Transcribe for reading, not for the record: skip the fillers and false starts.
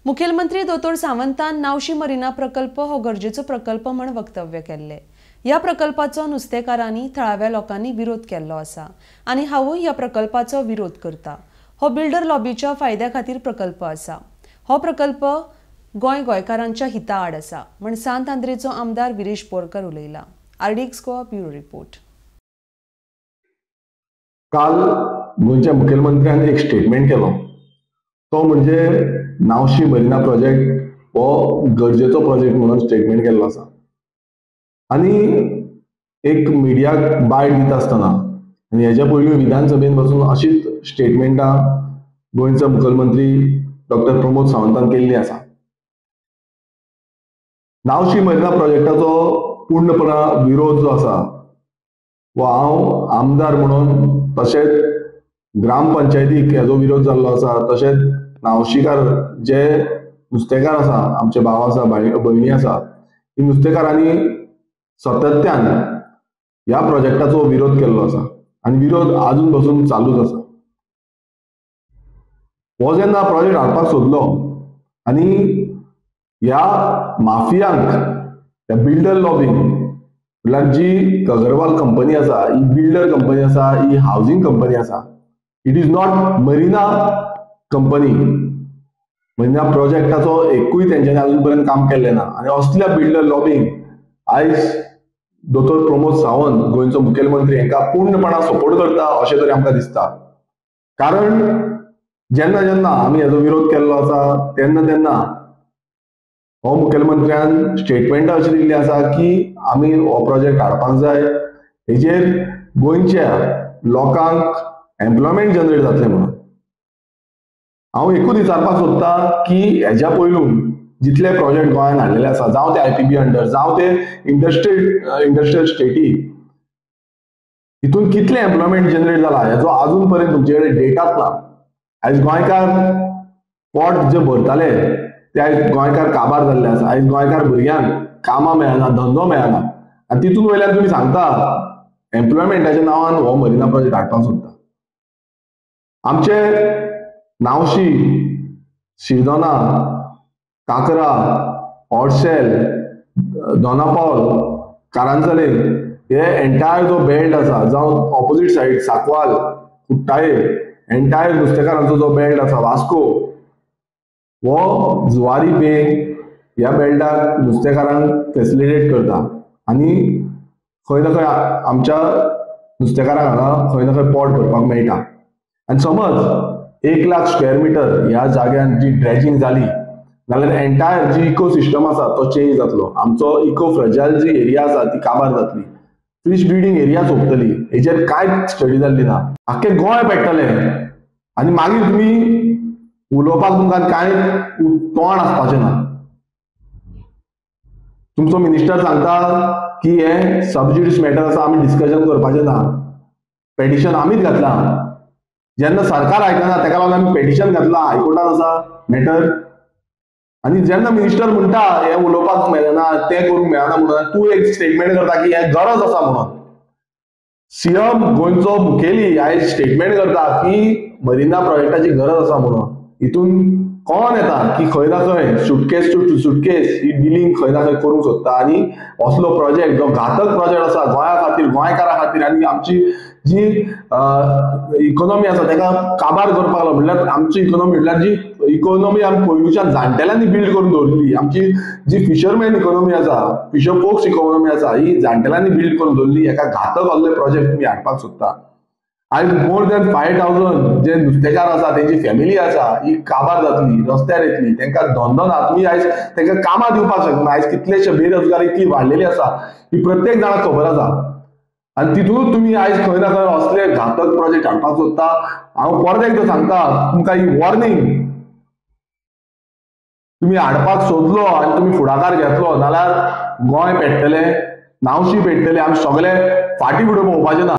मुखेलमंत्री दोतोर सावंतान नावशी मरीना प्रकल्प हो गरजेचो प्रकल्प म्हण वक्तव्य केल्ले। या प्रकल्पाचो नुस्तेकारांनी थळाव्या लोकांनी विरोध केल्लो आसा आनी हांवूय या प्रकल्पाचो विरोध करता। हो बिल्डर लॉबीच्या फायद्या खातीर प्रकल्प आसा। हो प्रकल्प गोंयकारांच्या हिता आड आसा म्हण सांत आंद्रेचो आमदार विरेश बोरकर उलयला। RDX Goa bureau report. काल गोंयच्या मुखेलमंत्र्यान एक स्टेटमेंट केलो, तो म्हणजे नावशी मरीना प्रोजेक्ट हो गरजेचो प्रोजेक्ट म्हणून स्टेटमेंट केल्लो आसा। आनी एक मिडियाक बायट दिता आसतना आनी हेच्या पयलीं विधानसभेन बसून अशीच स्टेटमेंटां गोंयचो मुखेलमंत्री डॉक्टर प्रमोद सावंतान केल्ली आसा। नावशी मरीना प्रोजेक्टाचो पूर्णपणा विरोध जो आसा वो हांव आमदार म्हणून तशेंच ग्रामपंचायतीक हेजो विरोध जाल्लो आसा, तशेंच नावशीकार जे नुस्तेकार आसा, आमचे भाव आसा, भयणी आसा, ही नुस्तेकारांनी सातत्यान ह्या प्रोजेक्टाचो विरोध केल्लो आसा आनी विरोध आजून पासून चालूच आसा। हो जेन्ना प्रोजेक्ट हाडपाक सोदलो आनी ह्या माफियांक, ह्या बिल्डर लॉबीक, म्हटल्यार जी अगरवाल कंपनी आसा, ही बिल्डर कंपनी आसा, ही हावसिंग कंपनी आसा, it is not Marina company. Marina प्रोजेक्टाचो एकूय तेंच्यांनी अजून पर्यंत काम केल्लें ना आनी असल्या बिल्डर लॉबींक आयज दोतोर प्रमोद सावंत गोंयचो मुखेलमंत्री हांकां पूर्णपणान सपोर्ट करता अशें तरी आमकां दिसता। कारण जेन्ना जेन्ना आमी हेजो विरोध केल्लो आसा तेन्ना हो मुखेलमंत्र्यान स्टेटमेंटां अशी दिल्ली आसा की आमी हो प्रोजेक्ट हाडपाक जाय, हेजेर गोंयच्या लोकांक एम्प्लॉयमेंट जनरेट जातलें म्हणून। हांव एकूच विचारपाक सोदता की हेच्या पयलून जितले प्रोजेक्ट गोंयांत हाडलेले आसा, जावं ते आयपीबी अंडर, जावं ते इंडस्ट्रियल स्टेटी, हितून कितले एम्प्लॉयमेंट जनरेट जाला हेजो आजून पर्यंत तुमचे कडेन डेटाच ना। आयज गोंयकार पोट जे भरताले ते आयज गोंयकार काबार जाल्ले आसा। आयज गोंयकार भुरग्यांक कामां मेळना, धंदो मेळना आनी तितून वयल्यान तुमी सांगता एम्प्लॉयमेंटाच्या नांवान हो मरीना प्रोजेक्ट हाडपाक सोदता। आमचे नावशी, शिरदोना, काकरा, हॉर्सेल, दोनापावल, कारांजले हे एंटायर जो बेल्ट आसा, जावं ऑपोजीट सायड सांकवाल, कुट्टाळे, एंटायर नुस्तेकारांचो जो बेल्ट आसा, वास्को, हो जुवारी बे ह्या बेल्टाक नुस्तेकारांक फेसिलिटेट करता आनी खंय ना खंय आमच्या नुस्तेकारांक हांगा खंय ना खंय पोट भरपाक मेळटा। आनी समज 1 लाख स्क्वेअर मिटर ह्या जाग्यान जी ड्रेजिंग जाली जाल्यार एंटायर जी इकोसिस्टम आसा तो चेंज जातलो। आमचो इको फ्रजायल जी एरिया आसा ती काबार जातली, फिश ब्रिडींग एरिया सोंपतली, हेजेर कांयच स्टडी जाल्ली ना। आख्खें गोंय पेट्टलें आनी मागीर तुमी उलोवपाक तुमकां कांय तोंड आसपाचें ना। तुमचो मिनिस्टर सांगता की हे सबजुडिस मॅटर आसा, आमी डिस्कशन करपाचें ना, पेटिशन आमीच घातलां। जेन्ना सरकार आयकना तेका लागून आमी पेटिशन घातलां, हायकोर्टान आसा मॅटर, आनी जेन्ना मिनिस्टर म्हणटा हे उलोवपाक मेळना, तें करूंक मेळना म्हणून तूं एक स्टेटमेंट करता की हे गरज आसा म्हणून। सीएम गोंयचो मुखेली आयज स्टेटमेंट करता की मरीना प्रोजेक्टाची गरज आसा म्हणून। हितून कोण येता की खंय ना खंय सुटकेस टू सुटकेस ही डिलिंग खंय ना खंय करूंक सोदता आनी असलो प्रोजेक्ट जो घातक प्रोजेक्ट आसा गोंया खातीर, गोंयकारां खातीर आनी आमची जी इकॉनॉमी आसा तेका काबार करपाक लागलो। म्हणल्यार आमची इकॉनॉमी म्हटल्यार जी इकॉनॉमी आमी पयलूच्या जाणटेल्यांनी बिल्ड करून दवरली, आमची जी फिशरमॅन इकॉनॉमी आसा, फिशर फोक्स इकॉनॉमी आसा, ही जाणटेल्यांनी बिल्ड करून दवरली। हेका घातक असले प्रोजेक्ट तुमी हाडपाक सोदता। आयज मोर दॅन 5000 जे नुस्तेकार आसा, तेंची फॅमिली आसा, ही काबार जातली, रस्त्यार येतली, तेंकां धंदो ना, तुमी आयज तेंकां कामां दिवपाक शकना। आयज कितलेशे बेरोजगारी इतली वाडलेली आसा ही प्रत्येक जाणाक खबर आसा आनी तितूनच तुमी आयज खंय ना खंय असले घातक प्रोजेक्ट हाडपाक सोदता। हांव परत एकदां सांगता तुमकां ही वॉर्निंग, तुमी हाडपाक सोदलो आनी तुमी फुडाकार घेतलो जाल्यार गोंय पेट्टलें, नावशी पेट्टलें, आमी सगळे फाटीं फुडें पळोवपाचें ना।